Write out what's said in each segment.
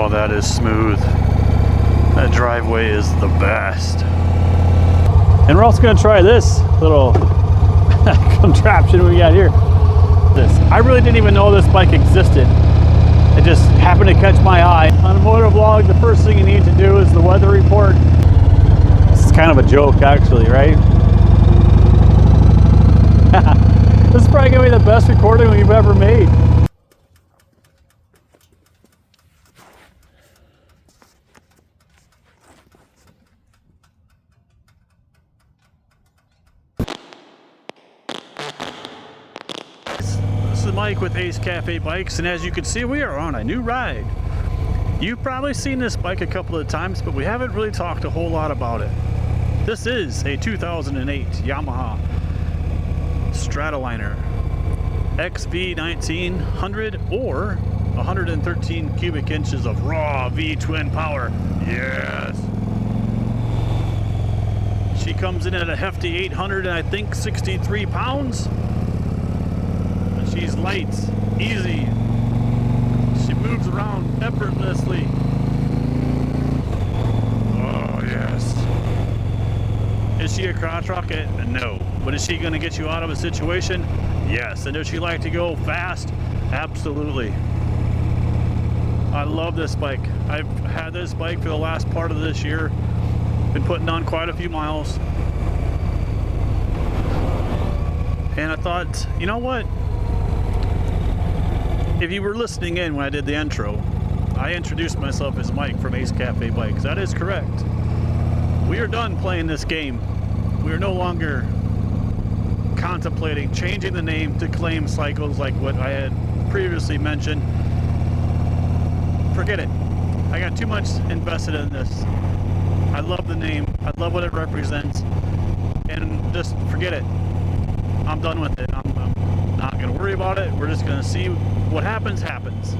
Oh, that is smooth. That driveway is the best. And we're also going to try this little contraption we got here. I really didn't even know this bike existed. It just happened to catch my eye. On a motor vlog, the first thing you need to do is the weather report. This is kind of a joke, actually, right? This is probably going to be the best recording we've ever made. This is Mike with Ace Cafe Bikes, and as you can see, we are on a new ride. You've probably seen this bike a couple of times, but we haven't really talked a whole lot about it. This is a 2008 Yamaha Stratoliner XV1900 or 113 cubic inches of raw V-twin power. Yes! She comes in at a hefty 800 and I think 63 pounds. She's light, easy. She moves around effortlessly. Oh, yes. Is she a crotch rocket? No. But is she going to get you out of a situation? Yes. And does she like to go fast? Absolutely. I love this bike. I've had this bike for the last part of this year. Been putting on quite a few miles. And I thought, you know what? If you were listening in when I did the intro, I introduced myself as Mike from Ace Cafe Bikes. That is correct. We are done playing this game. We are no longer contemplating changing the name to Claim Cycles like what I had previously mentioned. Forget it. I got too much invested in this. I love the name. I love what it represents. And just forget it. I'm done with it. I'm not going to worry about it. We're just going to see what happens, happens.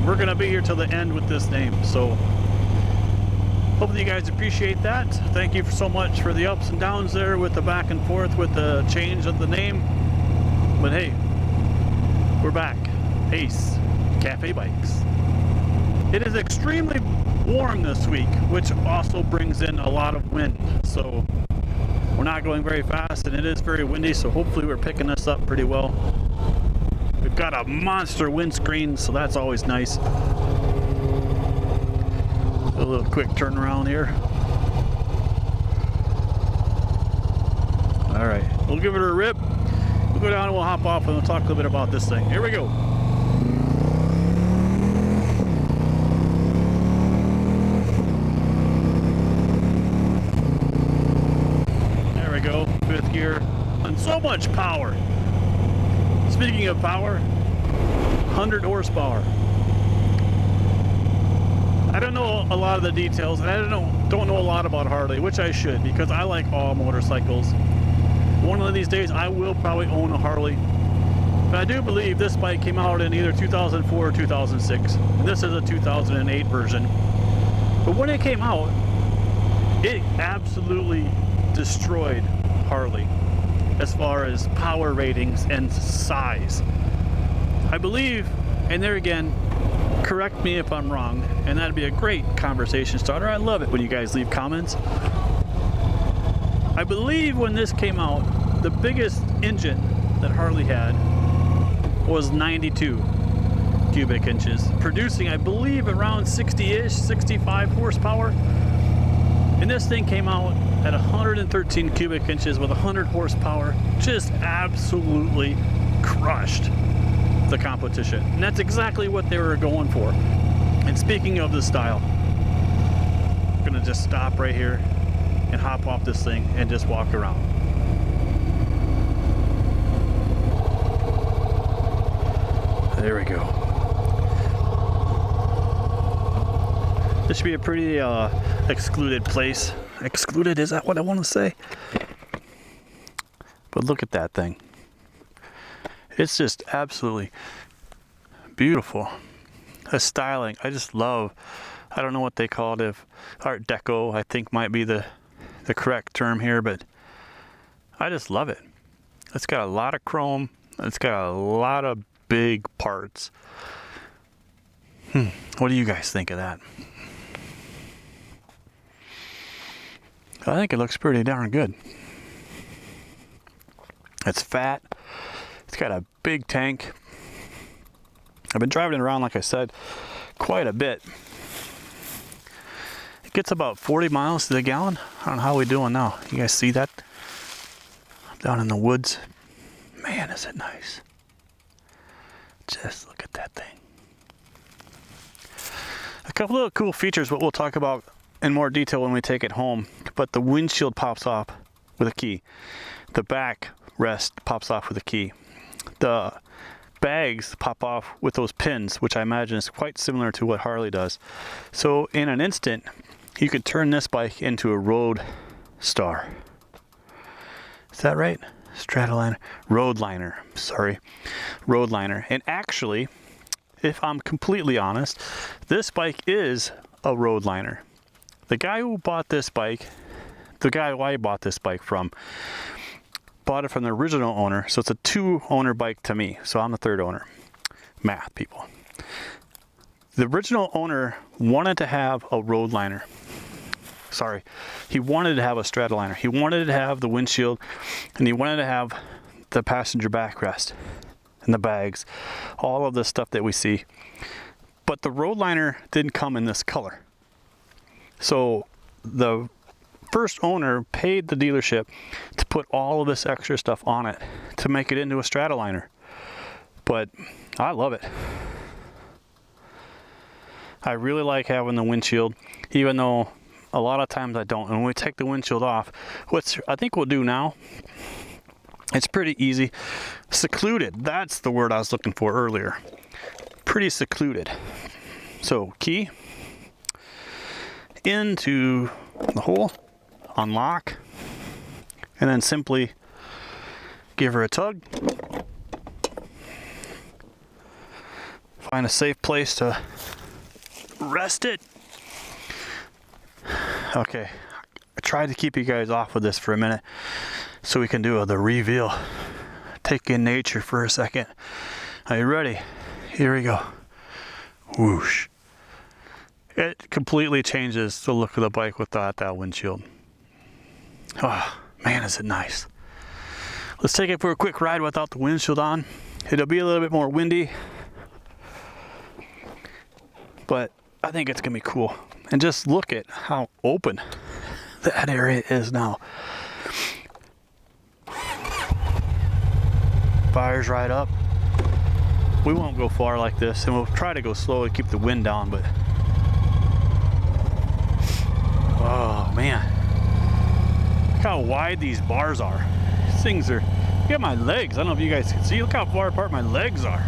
We're going to be here till the end with this name. So hopefully you guys appreciate that. Thank you so much for the ups and downs there with the back and forth with the change of the name. But hey, we're back. Ace Cafe Bikes. It is extremely warm this week, which also brings in a lot of wind. So we're not going very fast and it is very windy, so hopefully we're picking this up pretty well. We've got a monster windscreen, so that's always nice. A little quick turnaround here. Alright, we'll give it a rip. We'll go down and we'll hop off and we'll talk a little bit about this thing. Here we go. There we go, fifth gear. And so much power. Speaking of power, 100 horsepower. I don't know a lot of the details, and I don't know a lot about Harley, which I should, because I like all motorcycles. One of these days I will probably own a Harley. But I do believe this bike came out in either 2004 or 2006. And this is a 2008 version. But when it came out, it absolutely destroyed Harley as far as power ratings and size. I believe, and there again, correct me if I'm wrong, and that'd be a great conversation starter. I love it when you guys leave comments. I believe when this came out, the biggest engine that Harley had was 92 cubic inches, producing, I believe, around 60-ish, 65 horsepower. And this thing came out at 113 cubic inches with 100 horsepower, just absolutely crushed the competition. And that's exactly what they were going for. And speaking of the style, I'm gonna just stop right here and hop off this thing and just walk around. There we go. This should be a pretty excluded place. Excluded, is that what I want to say? But look at that thing. It's just absolutely beautiful. The styling, I just love. I don't know what they call it. If Art Deco, I think might be the correct term here, but I just love it. It's got a lot of chrome. It's got a lot of big parts. What do you guys think of that? I think it looks pretty darn good. It's fat. It's got a big tank. I've been driving it around, like I said, quite a bit. It gets about 40 miles to the gallon. I don't know how we doing now. You guys see that? Down in the woods. Man, is it nice. Just look at that thing. A couple of cool features, what we'll talk about in more detail when we take it home. But the windshield pops off with a key. The back rest pops off with a key. The bags pop off with those pins, which I imagine is quite similar to what Harley does. So in an instant, you could turn this bike into a road star. Is that right? Stratoliner, Roadliner, sorry, Roadliner. And actually, if I'm completely honest, this bike is a Roadliner. The guy who bought this bike, the guy who I bought this bike from, bought it from the original owner, so it's a 2-owner bike to me, so I'm the 3rd owner. Math, people. The original owner wanted to have a Roadliner. Sorry, he wanted to have a Stratoliner. He wanted to have the windshield, and he wanted to have the passenger backrest and the bags, all of the stuff that we see. But the Roadliner didn't come in this color. So the first owner paid the dealership to put all of this extra stuff on it to make it into a Stratoliner. But I love it. I really like having the windshield, even though a lot of times I don't. And when we take the windshield off, which I think we'll do now, it's pretty easy. Secluded, that's the word I was looking for earlier. Pretty secluded. So key into the hole, unlock, and then simply give her a tug. Find a safe place to rest it. Okay, I tried to keep you guys off of this for a minute so we can do the reveal. Take in nature for a second. Are you ready? Here we go. Whoosh. It completely changes the look of the bike without that windshield. Oh, man, is it nice. Let's take it for a quick ride without the windshield on. It'll be a little bit more windy, but I think it's gonna be cool. And just look at how open that area is now. Fires right up. We won't go far like this, and we'll try to go slow to keep the wind down, but oh man, look how wide these bars are. These things are, look at my legs. I don't know if you guys can see, look how far apart my legs are.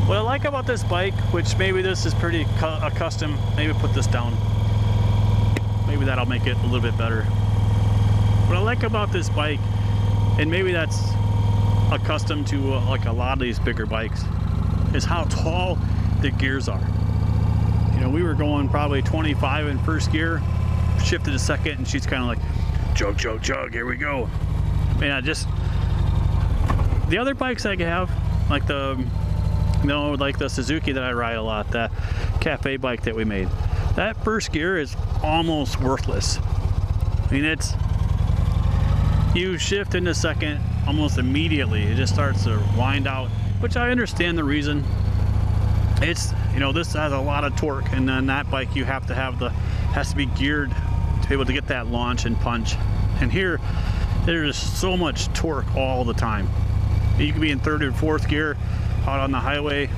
What I like about this bike, which maybe this is pretty custom, maybe put this down. Maybe that'll make it a little bit better. What I like about this bike, and maybe that's accustomed to like a lot of these bigger bikes, is how tall the gears are. You know, we were going probably 25 in first gear, shifted to second, and she's kind of like, chug, chug, chug, here we go. And I just, the other bikes I have, like the, you know, like the Suzuki that I ride a lot, that cafe bike that we made, that first gear is almost worthless. I mean, it's, you shift into second almost immediately, it just starts to wind out, which I understand the reason. It's, you know, this has a lot of torque, and then that bike you have to have the, has to be geared to be able to get that launch and punch. And here, there's so much torque all the time. You can be in third or fourth gear out on the highway,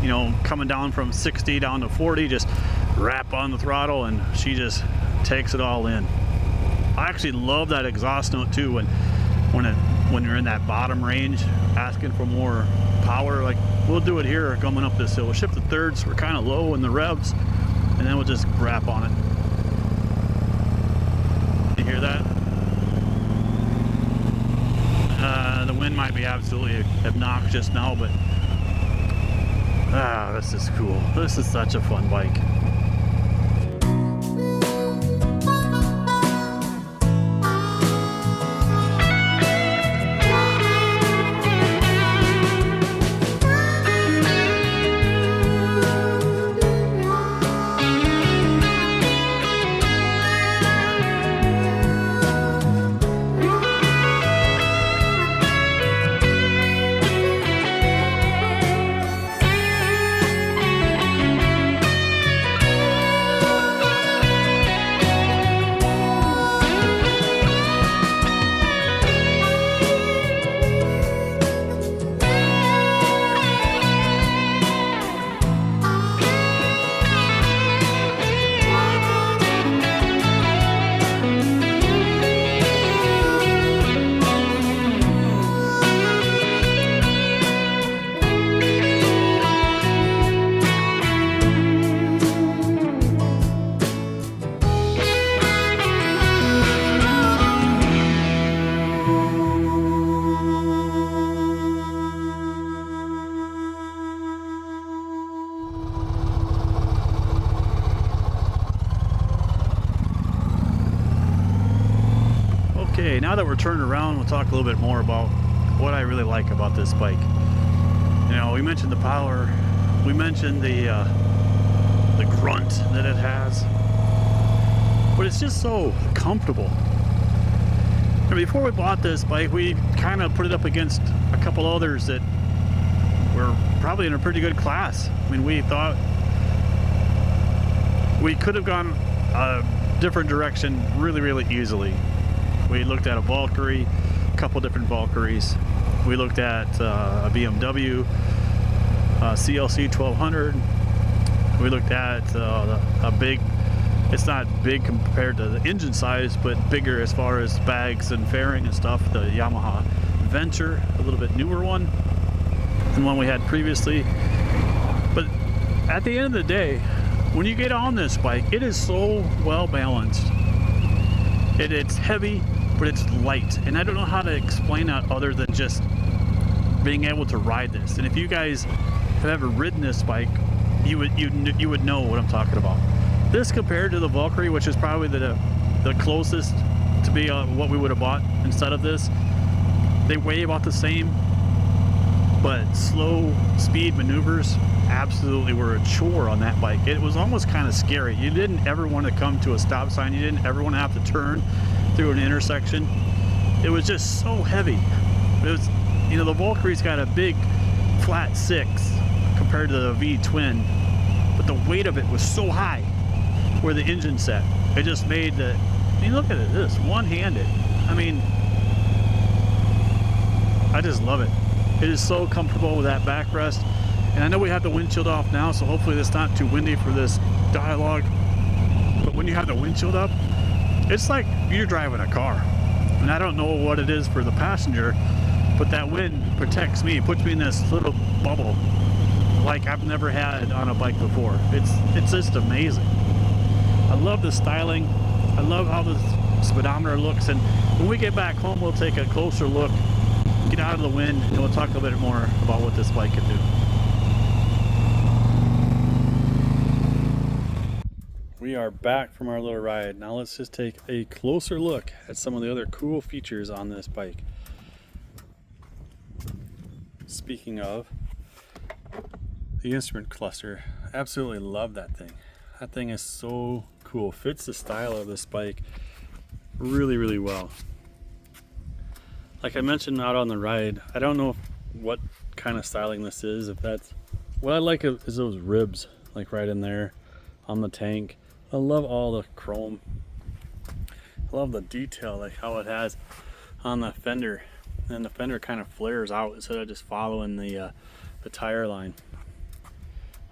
you know, coming down from 60 down to 40, just wrap on the throttle and she just takes it all in. I actually love that exhaust note too, when you're in that bottom range asking for more power. Like, we'll do it here coming up this hill. We'll shift to thirds, we're kind of low in the revs, and then we'll just wrap on it. You hear that? The wind might be absolutely obnoxious now, but this is cool. This is such a fun bike. Okay, now that we're turned around, we'll talk a little bit more about what I really like about this bike. You know, we mentioned the power, we mentioned the grunt that it has, but it's just so comfortable. And before we bought this bike, we kind of put it up against a couple others that were probably in a pretty good class. I mean, we thought we could have gone a different direction really easily. We looked at a Valkyrie, a couple different Valkyries. We looked at a BMW CLC 1200. We looked at a big, it's not big compared to the engine size, but bigger as far as bags and fairing and stuff, the Yamaha Venture, a little bit newer one than one we had previously. But at the end of the day, when you get on this bike, it is so well balanced. It's heavy, but it's light, and I don't know how to explain that other than just being able to ride this. And if you guys have ever ridden this bike, you would know what I'm talking about. This compared to the Valkyrie, which is probably the closest to be what we would have bought instead of this, they weigh about the same, but slow speed maneuvers absolutely were a chore on that bike. It was almost kind of scary. You didn't ever want to come to a stop sign. You didn't ever want to have to turn through an intersection. It was just so heavy. It was, you know, the Valkyrie's got a big flat 6 compared to the V twin, but the weight of it was so high where the engine set. It just made the, I mean, look at it, this one-handed. I mean, I just love it. It is so comfortable with that backrest. And I know we have the windshield off now, so hopefully it's not too windy for this dialogue. But when you have the windshield up, it's like you're driving a car. And I don't know what it is for the passenger, but that wind protects me, puts me in this little bubble like I've never had on a bike before. It's just amazing. I love the styling. I love how the speedometer looks. And when we get back home, we'll take a closer look, get out of the wind, and we'll talk a little bit more about what this bike can do. We are back from our little ride. Now let's just take a closer look at some of the other cool features on this bike. Speaking of the instrument cluster, absolutely love that thing. That thing is so cool. Fits the style of this bike really well. Like I mentioned out on the ride, I don't know what kind of styling this is. If that's what I like is those ribs, like right in there on the tank. I love all the chrome. I love the detail, like how it has on the fender, and the fender kind of flares out instead of just following the tire line.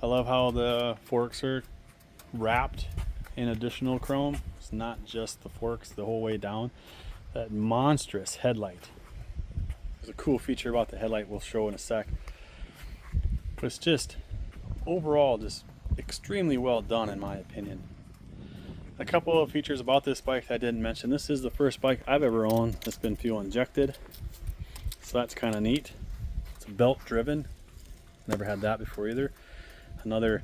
I love how the forks are wrapped in additional chrome. It's not just the forks the whole way down. That monstrous headlight. There's a cool feature about the headlight we'll show in a sec. But it's just overall just extremely well done in my opinion. A couple of features about this bike that I didn't mention. This is the first bike I've ever owned that's been fuel injected, so that's kind of neat. It's belt driven. Never had that before either. Another,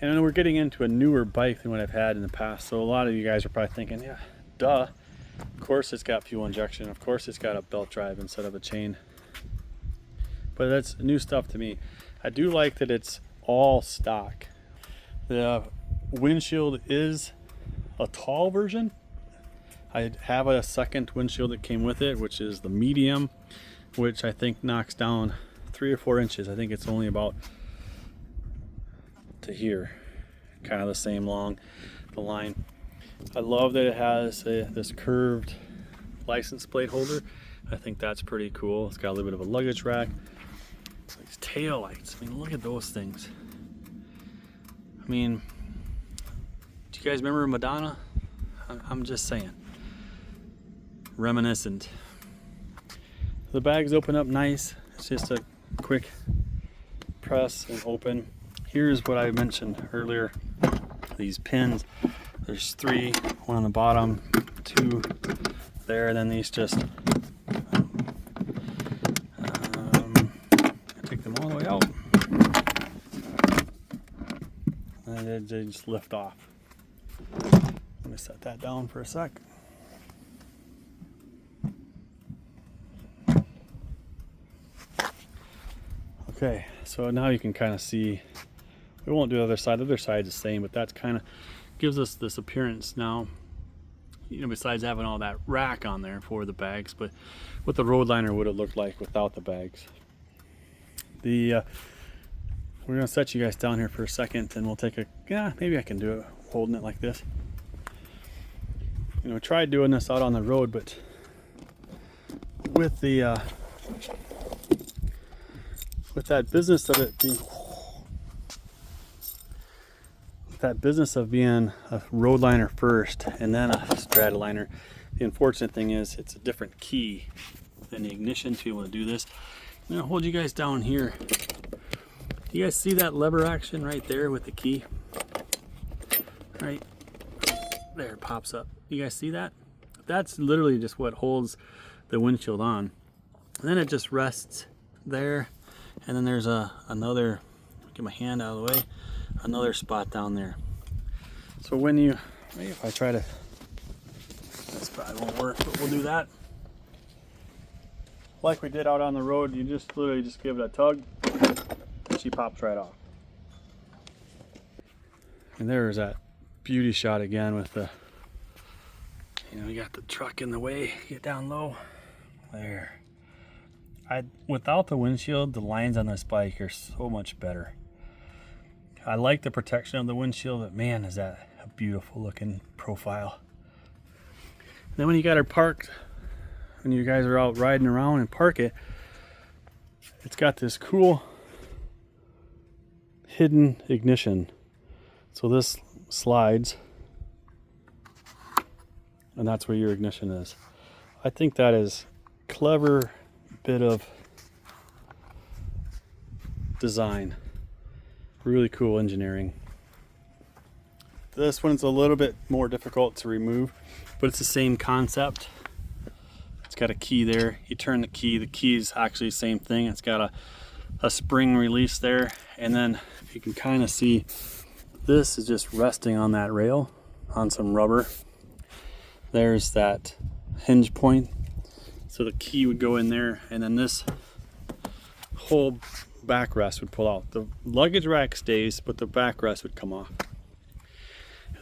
and we're getting into a newer bike than what I've had in the past, so a lot of you guys are probably thinking, yeah, duh, of course it's got fuel injection, of course it's got a belt drive instead of a chain. But that's new stuff to me. I do like that it's all stock. The windshield is a tall version. I have a second windshield that came with it, which is the medium, which I think knocks down 3 or 4 inches. I think it's only about to here, kind of the same long, the line. I love that it has this curved license plate holder. I think that's pretty cool. It's got a little bit of a luggage rack. These tail lights, I mean, look at those things. I mean, do you guys remember Madonna? I'm just saying. Reminiscent. The bags open up nice. It's just a quick press and open. Here's what I mentioned earlier. These pins. There's 3, 1 on the bottom, 2 there, and then these just take them all the way out. And they just lift off. Let me set that down for a sec. Okay, so now you can kind of see, we won't do the other side. The other side is the same, but that's kind of gives us this appearance now, you know, besides having all that rack on there for the bags, but what the Roadliner would have looked like without the bags. We're gonna set you guys down here for a second, and we'll take a, yeah, maybe I can do it holding it like this. You know, tried doing this out on the road, but with the with that business of it being, that business of being a Roadliner first and then a Stratoliner, the unfortunate thing is it's a different key than the ignition to be able to do this. I'm gonna hold you guys down here. Do you guys see that lever action right there with the key? Right there, it pops up. You guys see that? That's literally just what holds the windshield on. And then it just rests there. And then there's another, get my hand out of the way, another spot down there. So when you, maybe if I try to, this probably won't work, but we'll do that. Like we did out on the road, you just literally just give it a tug, and she pops right off. And there's that beauty shot again with the, you know, you got the truck in the way, get down low, there. Without the windshield, the lines on this bike are so much better. I like the protection of the windshield, but man, is that a beautiful looking profile. And then when you got her parked, when you guys are out riding around and park it, it's got this cool hidden ignition. So this slides, and that's where your ignition is. I think that is clever bit of design. Really cool engineering. This one's a little bit more difficult to remove, but it's the same concept. It's got a key there. You turn the key is actually the same thing. It's got a spring release there, and then you can kind of see this is just resting on that rail on some rubber. There's that hinge point. So the key would go in there, and then this whole backrest would pull out. The luggage rack stays, but the backrest would come off.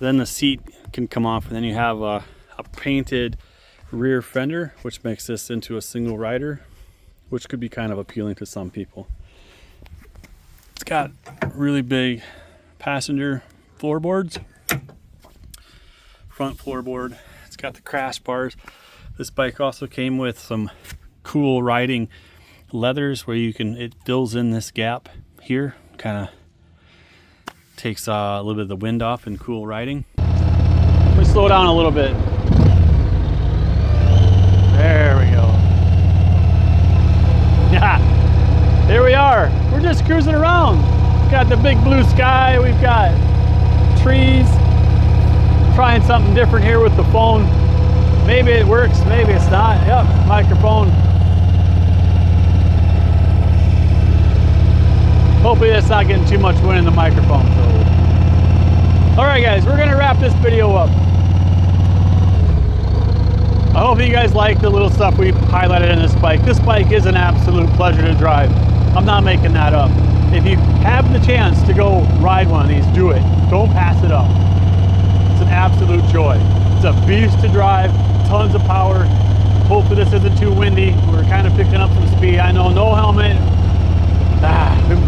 Then the seat can come off, and then you have a painted rear fender, which makes this into a single rider, which could be kind of appealing to some people. It's got really big passenger floorboards, front floorboard. It's got the crash bars. This bike also came with some cool riding leathers where you can, it fills in this gap here, kind of takes a little bit of the wind off and cool riding. Let me slow down a little bit. There we go. Yeah, there we are. We're just cruising around. We've got the big blue sky, we've got trees. Trying something different here with the phone. Maybe it works, maybe it's not. Yep, microphone. Hopefully that's not getting too much wind in the microphone. So. All right guys, we're gonna wrap this video up. I hope you guys like the little stuff we highlighted in this bike. This bike is an absolute pleasure to drive. I'm not making that up. If you have the chance to go ride one of these, do it. Don't pass it up. It's an absolute joy. It's a beast to drive, tons of power. Hopefully this isn't too windy. We're kind of picking up some speed. I know, no helmet.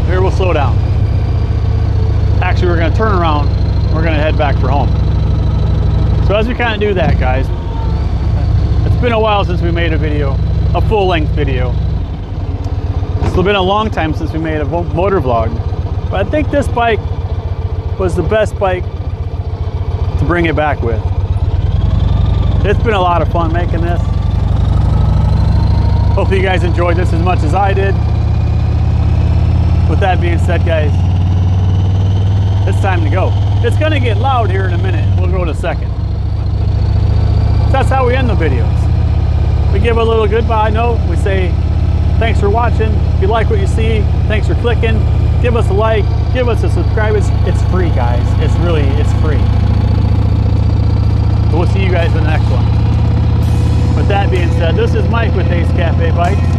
Here we'll slow down. Actually, we're gonna turn around. We're gonna head back for home. So as we kind of do that, guys, it's been a while since we made a video, a full-length video. It's been a long time since we made a motor vlog. But I think this bike was the best bike to bring it back with. It's been a lot of fun making this. Hopefully you guys enjoyed this as much as I did. With that being said, guys, it's time to go. It's gonna get loud here in a minute. We'll go to second. That's how we end the videos. We give a little goodbye note. We say, thanks for watching. If you like what you see, thanks for clicking. Give us a like, give us a subscribe. It's free, guys. It's free. We'll see you guys in the next one. With that being said, this is Mike with Ace Cafe Bikes.